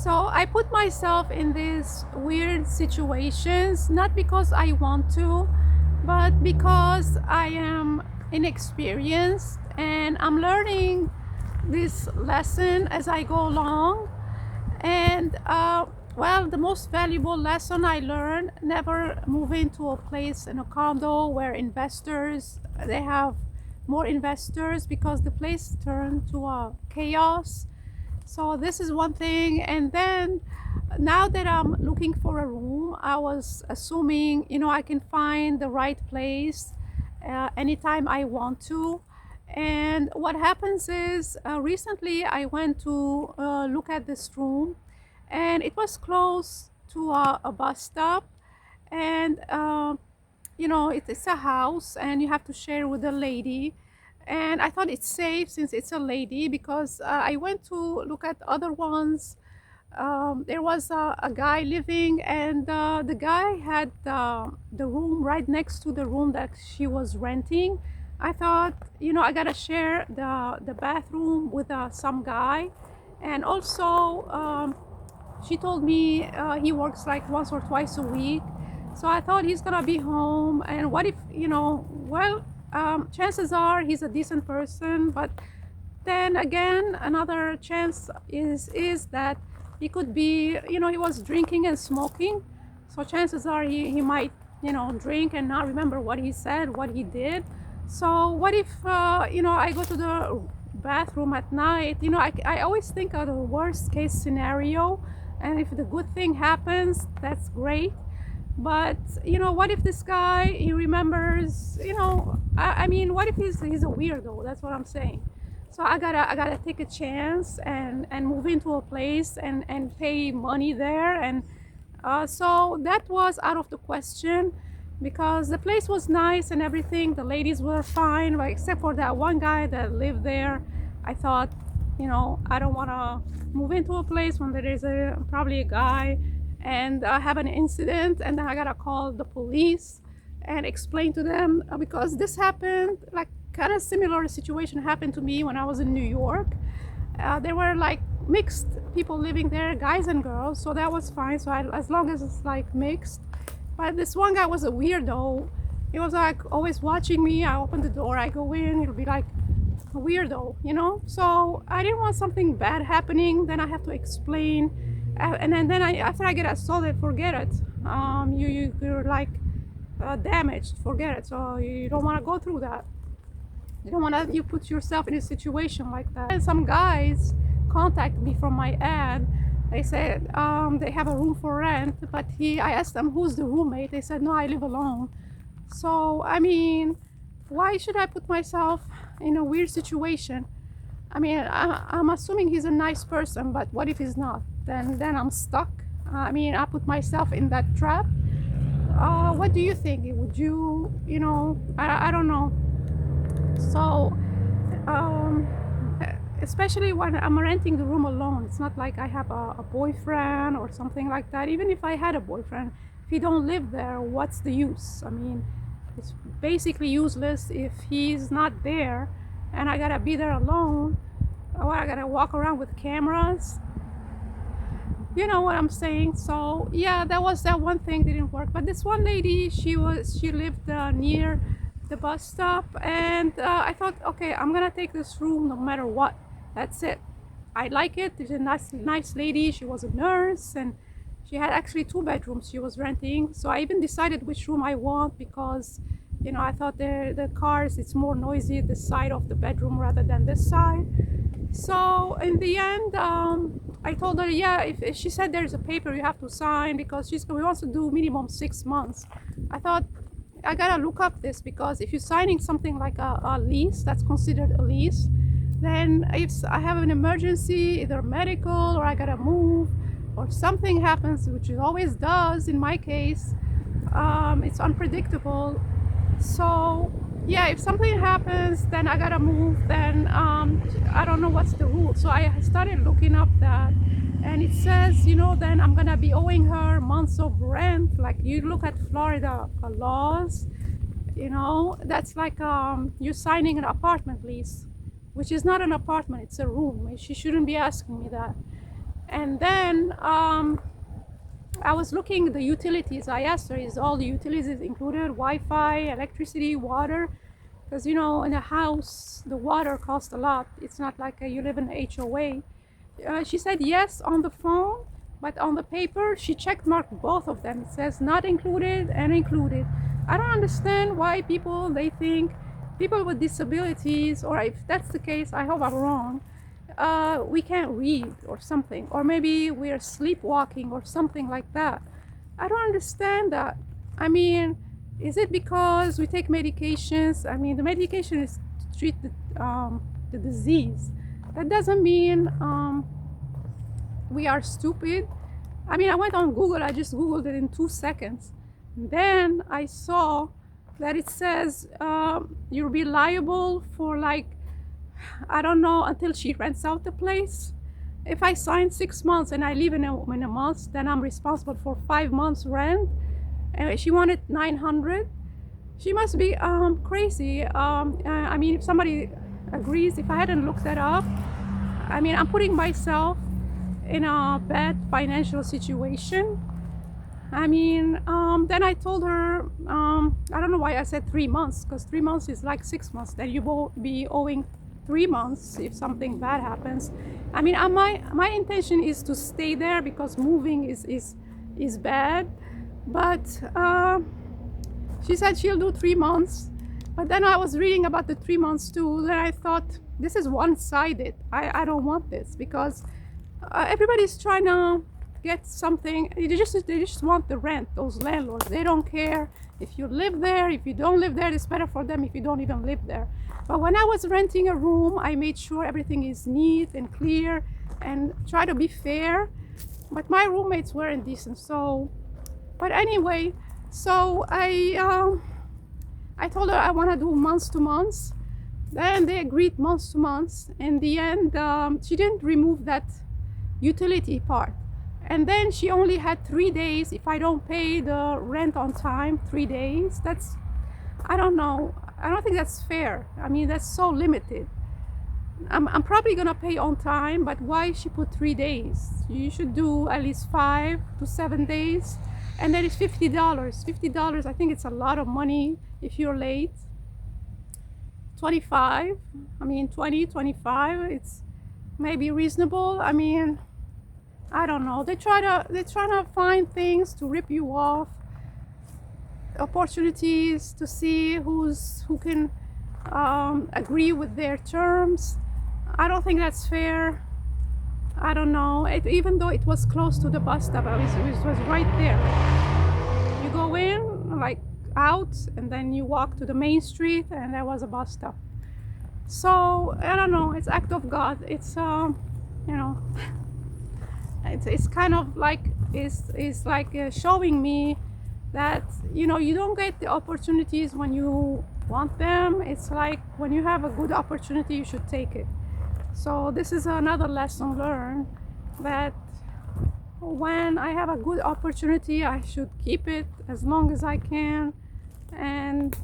So I put myself in these weird situations, not because I want to, but because I am inexperienced and I'm learning this lesson as I go along. And well, the most valuable lesson I learned: never move into a place in a condo where investors, they have more investors, because the place turned to a chaos. So this is one thing. And then now that I'm looking for a room, I was assuming, I can find the right place anytime I want to. And what happens is, recently I went to look at this room, and it was close to a bus stop. And it's a house, and you have to share with a lady. And I thought it's safe since it's a lady, because I went to look at other ones. There was a guy living, and the guy had the room right next to the room that she was renting. I thought, I gotta share the bathroom with some guy. And also, she told me he works like once or twice a week. So I thought he's gonna be home. And what if, well, chances are he's a decent person. But then again, another chance is that he could be, he was drinking and smoking. So chances are he might, drink and not remember what he said, what he did. So what if, I go to the bathroom at night? I always think of the worst case scenario. And if the good thing happens, that's great. But what if this guy, he remembers, I mean, what if he's a weirdo? That's what I'm saying. So I gotta take a chance and move into a place and pay money there. And so that was out of the question, because the place was nice and everything. The ladies were fine, but except for that one guy that lived there. I thought, I don't want to move into a place when there is probably a guy and have an incident, and then I gotta call the police and explain to them, because this happened, like kind of similar situation happened to me when I was in New York. There were like mixed people living there, guys and girls, so that was fine. So as long as it's like mixed. But this one guy was a weirdo. He was like always watching me. I open the door, I go in, it'll be like a weirdo, So I didn't want something bad happening. Then I have to explain, and then after I get assaulted, forget it. You're like damaged, forget it. So you don't want to go through that. You don't want to, you put yourself in a situation like that. And some guys contacted me from my ad. They said they have a room for rent, but I asked them, who's the roommate? They said, no, I live alone. So I mean, why should I put myself in a weird situation? I mean, I'm assuming he's a nice person, but what if he's not? Then I'm stuck. I mean, I put myself in that trap. What do you think? Would you, I don't know. So, especially when I'm renting the room alone, it's not like I have a boyfriend or something like that. Even if I had a boyfriend, if he don't live there, what's the use? I mean, it's basically useless if he's not there, and I gotta be there alone. Or I gotta walk around with cameras. You know what I'm saying? So yeah, that one thing didn't work. But this one lady, she lived near the bus stop, and I thought, okay, I'm gonna take this room no matter what. That's it. I like it. There's a nice lady. She was a nurse, and she had actually 2 bedrooms she was renting. So I even decided which room I want, because I thought the cars, it's more noisy this side of the bedroom rather than this side. So in the end, I told her, yeah, if she said there's a paper you have to sign, because she wants to do minimum 6 months. I thought, I gotta look up this, because if you're signing something like a lease, that's considered a lease. Then if I have an emergency, either medical or I gotta move or something happens, which it always does in my case, it's unpredictable. So yeah, if something happens, then I gotta move. Then I don't know what's the rule. So I started looking up that, and it says, then I'm gonna be owing her months of rent. Like, you look at Florida laws, that's like you're signing an apartment lease, which is not an apartment, it's a room. She shouldn't be asking me that. And then I was looking at the utilities. I asked her, is all the utilities included? Wi-Fi, electricity, water? Because in a house, the water costs a lot. It's not like you live in an HOA. She said yes on the phone, but on the paper, she checked marked both of them. It says not included and included. I don't understand why they think people with disabilities, or if that's the case, I hope I'm wrong, we can't read or something, or maybe we're sleepwalking or something like that. I don't understand that. I mean, is it because we take medications? I mean, the medication is to treat the disease. That doesn't mean we are stupid. I mean, I went on Google, I just Googled it in 2 seconds. Then I saw that it says you'll be liable for, like, I don't know, until she rents out the place. If I sign 6 months and I leave in a month, then I'm responsible for 5 months rent. And she wanted 900. She must be crazy. I mean, if somebody agrees, if I hadn't looked that up, I mean, I'm putting myself in a bad financial situation. I mean, then I told her, I don't know why I said 3 months, because 3 months is like 6 months. Then you will be owing 3 months if something bad happens. I mean, my intention is to stay there because moving is bad. But she said she'll do 3 months. But then I was reading about the 3 months too. Then I thought, this is one-sided. I don't want this, because everybody's trying to get something. They just want the rent. Those landlords, they don't care if you live there, if you don't live there. It's better for them if you don't even live there. But when I was renting a room, I made sure everything is neat and clear and try to be fair. But my roommates weren't decent. So, but anyway, so I told her I want to do months to months. Then they agreed months to months. In the end, she didn't remove that utility part. And then she only had 3 days. If I don't pay the rent on time, 3 days, that's, I don't know. I don't think that's fair. I mean, that's so limited. I'm probably gonna pay on time, but why she put 3 days? You should do at least 5 to 7 days. And then it's $50. $50, I think it's a lot of money if you're late. 25, I mean 20, 25, it's maybe reasonable. I mean, I don't know. They're trying to find things to rip you off, opportunities to see who can agree with their terms. I don't think that's fair. I don't know. Even though it was close to the bus stop, it was right there. You go in, like, out, and then you walk to the main street, and there was a bus stop. So I don't know. It's act of God. It's it's kind of like it's like showing me that you don't get the opportunities when you want them. It's like when you have a good opportunity, you should take it. So this is another lesson learned, that when I have a good opportunity, I should keep it as long as I can. And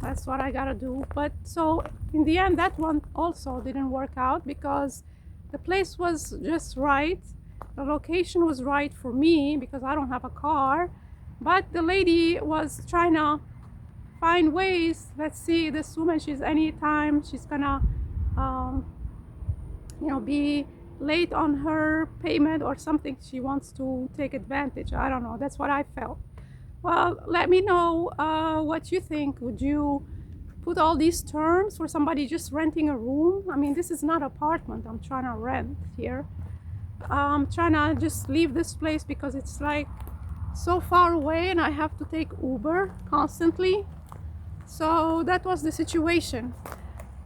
that's what I gotta do. But so in the end, that one also didn't work out, because the place was just right. The location was right for me because I don't have a car. But the lady was trying to find ways. Let's see, this woman, anytime she's gonna be late on her payment or something. She wants to take advantage. I don't know. That's what I felt. Well, let me know what you think. Would you put all these terms for somebody just renting a room? I mean, this is not an apartment I'm trying to rent here. I'm trying to just leave this place because it's like so far away and I have to take Uber constantly. So that was the situation.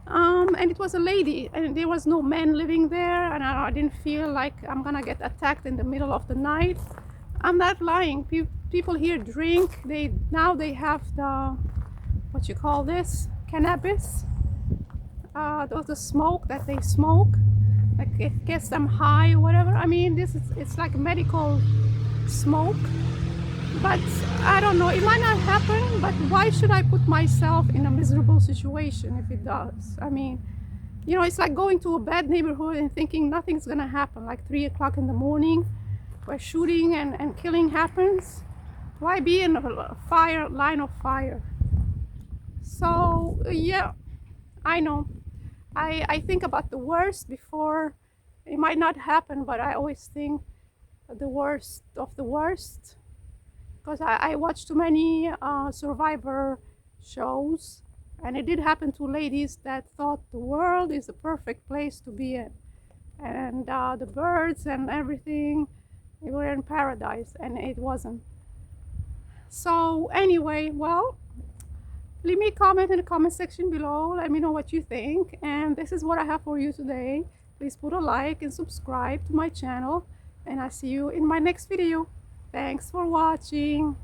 And it was a lady, and there was no man living there, and I didn't feel like I'm gonna get attacked in the middle of the night. I'm not lying. People here drink. Now they have the, what you call this, cannabis. The smoke that they smoke, like it gets them high or whatever. I mean, it's like medical smoke. But I don't know, it might not happen, but why should I put myself in a miserable situation if it does? I mean, You know, it's like going to a bad neighborhood and thinking nothing's gonna happen, like 3 o'clock in the morning where shooting and killing happens. Why be in a fire line of fire? So yeah, I know. I think about the worst before it might not happen, but I always think the worst of the worst because I watch too many survivor shows, and it did happen to ladies that thought the world is the perfect place to be in, and the birds and everything, they were in paradise, and it wasn't. So anyway, well, leave me a comment in the comment section below. Let me know what you think. And this is what I have for you today. Please put a like and subscribe to my channel. And I'll see you in my next video. Thanks for watching.